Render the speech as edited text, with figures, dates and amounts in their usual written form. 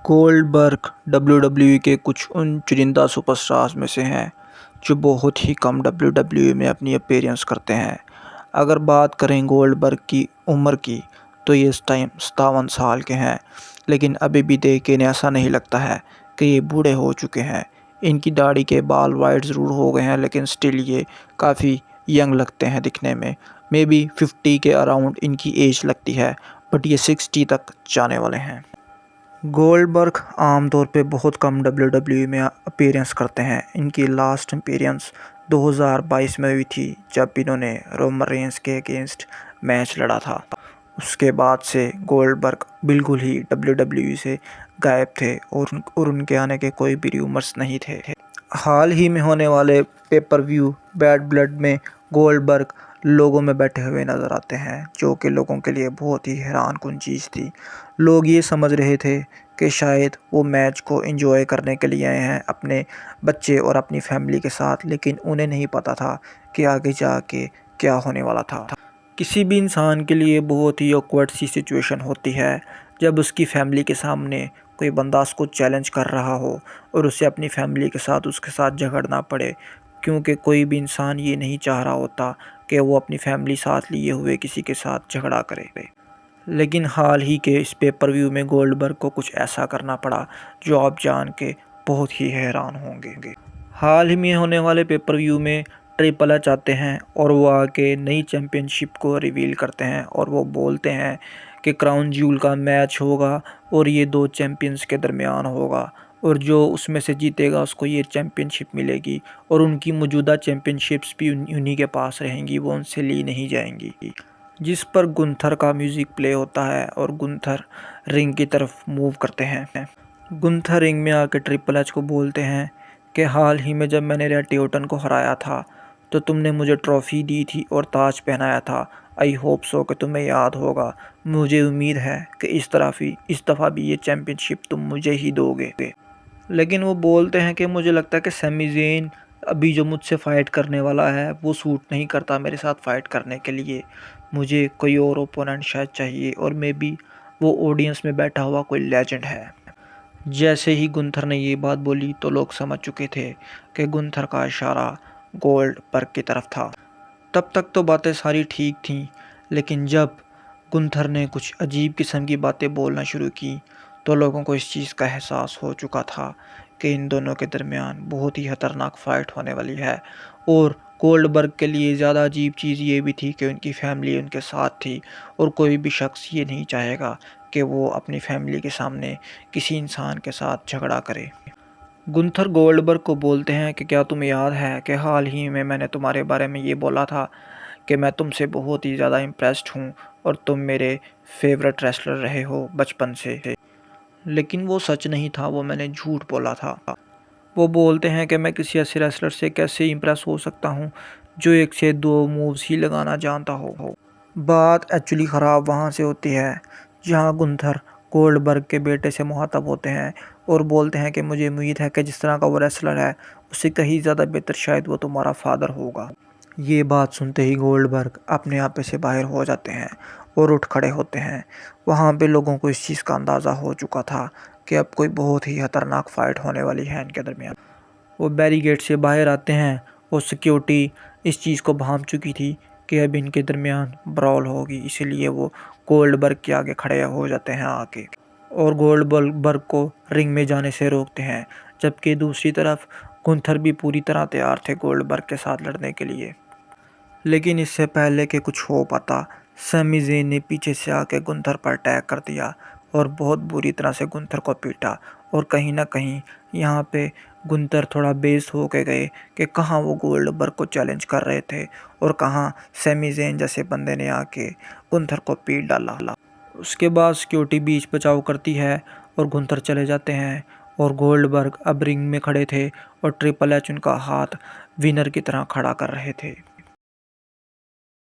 Goldberg WWE के कुछ उन चुनिंदा सुपरस्टार्स में से हैं जो बहुत ही कम डब्ल्यूडब्ल्यूई में अपनी अपीयरेंस करते हैं। अगर बात करें गोल्डबर्ग की उम्र की तो ये इस टाइम 57 साल के हैं, लेकिन अभी भी देख के इन्हें ऐसा नहीं लगता है कि ये बूढ़े हो चुके हैं। इनकी दाढ़ी के बाल वाइट ज़रूर हो गए हैं, लेकिन स्टिल ये काफ़ी यंग लगते हैं दिखने में। मे बी 50 के अराउंड इनकी एज लगती है, बट ये 60 तक जाने वाले हैं। गोल्डबर्ग आमतौर पे बहुत कम डब्ल्यूडब्ल्यूई में अपीयरेंस करते हैं। इनकी लास्ट अपीयरेंस 2022 में हुई थी, जब इन्होंने रोमन रेंस के अगेंस्ट मैच लड़ा था। उसके बाद से गोल्डबर्ग बिल्कुल ही डब्ल्यूडब्ल्यूई से गायब थे और उनके आने के कोई भी रूमर्स नहीं थे। हाल ही में होने वाले पेपर व्यू बैड ब्लड में गोल्डबर्ग लोगों में बैठे हुए नज़र आते हैं, जो कि लोगों के लिए बहुत ही हैरानकुन चीज़ थी। लोग ये समझ रहे थे कि शायद वो मैच को एंजॉय करने के लिए आए हैं अपने बच्चे और अपनी फैमिली के साथ, लेकिन उन्हें नहीं पता था कि आगे जाके क्या होने वाला था। किसी भी इंसान के लिए बहुत ही ऑकवर्ड सी सिचुएशन होती है जब उसकी फैमिली के सामने कोई बंदा उसको चैलेंज कर रहा हो और उसे अपनी फैमिली के साथ उसके साथ झगड़ना पड़े, क्योंकि कोई भी इंसान ये नहीं चाह रहा होता कि वो अपनी फैमिली साथ लिए हुए किसी के साथ झगड़ा करे। लेकिन हाल ही के इस पेपर व्यू में गोल्डबर्ग को कुछ ऐसा करना पड़ा जो आप जान के बहुत ही हैरान होंगे। हाल ही में होने वाले पेपर व्यू में ट्रिपल एच आते हैं और वो आके नई चैम्पियनशिप को रिवील करते हैं और वो बोलते हैं कि क्राउन ज्यूल का मैच होगा और ये दो चैम्पियंस के दरमियान होगा और जो उसमें से जीतेगा उसको ये चैम्पियनशिप मिलेगी और उनकी मौजूदा चैम्पियनशिप्स भी उन्हीं के पास रहेंगी, वो उनसे ली नहीं जाएंगी। जिस पर गुंथर का म्यूज़िक प्ले होता है और गुंथर रिंग की तरफ मूव करते हैं। गुंथर रिंग में आके ट्रिपल एच को बोलते हैं कि हाल ही में जब मैंने रैंडी ऑर्टन को हराया था तो तुमने मुझे ट्रॉफ़ी दी थी और ताज पहनाया था। आई होप सो कि तुम्हें याद होगा। मुझे उम्मीद है कि इस दफ़ा भी ये चैम्पियनशिप तुम मुझे ही दोगे। लेकिन वो बोलते हैं कि मुझे लगता है कि सैमी ज़ेन अभी जो मुझसे फ़ाइट करने वाला है वो सूट नहीं करता मेरे साथ फ़ाइट करने के लिए। मुझे कोई और ओपोनेंट शायद चाहिए और मे बी वो ऑडियंस में बैठा हुआ कोई लेजेंड है। जैसे ही गुंथर ने ये बात बोली तो लोग समझ चुके थे कि गुंथर का इशारा गोल्डबर्ग की तरफ था। तब तक तो बातें सारी ठीक थीं, लेकिन जब गुंथर ने कुछ अजीब किस्म की बातें बोलना शुरू की तो लोगों को इस चीज़ का एहसास हो चुका था कि इन दोनों के दरमियान बहुत ही ख़तरनाक फ़ाइट होने वाली है। और गोल्डबर्ग के लिए ज़्यादा अजीब चीज़ ये भी थी कि उनकी फैमिली उनके साथ थी और कोई भी शख्स ये नहीं चाहेगा कि वो अपनी फैमिली के सामने किसी इंसान के साथ झगड़ा करे। गुंथर गोल्डबर्ग को बोलते हैं कि क्या तुम्हें याद है कि हाल ही में मैंने तुम्हारे बारे में ये बोला था कि मैं तुमसे बहुत ही ज़्यादा इम्प्रेस्ड हूँ और तुम मेरे फेवरेट रेसलर रहे हो बचपन से। लेकिन वो सच नहीं था, वो मैंने झूठ बोला था। वो बोलते हैं कि मैं किसी ऐसे रेसलर से कैसे इम्प्रेस हो सकता हूँ जो एक से दो मूव्स ही लगाना जानता हो। बात एक्चुअली ख़राब वहाँ से होती है जहाँ गुंथर गोल्डबर्ग के बेटे से मुखातब होते हैं और बोलते हैं कि मुझे उम्मीद है कि जिस तरह का वो रेसलर है उससे कहीं ज़्यादा बेहतर शायद वो तुम्हारा फादर होगा। ये बात सुनते ही गोल्डबर्ग अपने आप से बाहर हो जाते हैं और उठ खड़े होते हैं। वहाँ पे लोगों को इस चीज़ का अंदाज़ा हो चुका था कि अब कोई बहुत ही खतरनाक फ़ाइट होने वाली है इनके दरमियान। वो बैरीगेट से बाहर आते हैं और सिक्योरिटी इस चीज़ को भांप चुकी थी कि अब इनके दरमियान ब्रॉल होगी, इसीलिए वो गोल्डबर्ग के आगे खड़े हो जाते हैं आके और गोल्डबर्ग को रिंग में जाने से रोकते हैं। जबकि दूसरी तरफ गुंथर भी पूरी तरह तैयार थे गोल्डबर्ग के साथ लड़ने के लिए। लेकिन इससे पहले कि कुछ हो पाता, सैमी ज़ेन ने पीछे से आके गुंथर पर अटैक कर दिया और बहुत बुरी तरह से गुंथर को पीटा। और कहीं ना कहीं यहाँ पे गुंथर थोड़ा बेइज्जत हो के गए कि कहाँ वो गोल्डबर्ग को चैलेंज कर रहे थे और कहाँ सैमी ज़ेन जैसे बंदे ने आके गुंथर को पीट डाला। उसके बाद सिक्योरिटी बीच बचाव करती है और गुंथर चले जाते हैं और गोल्डबर्ग अब रिंग में खड़े थे और ट्रिपल एच उनका हाथ विनर की तरह खड़ा कर रहे थे।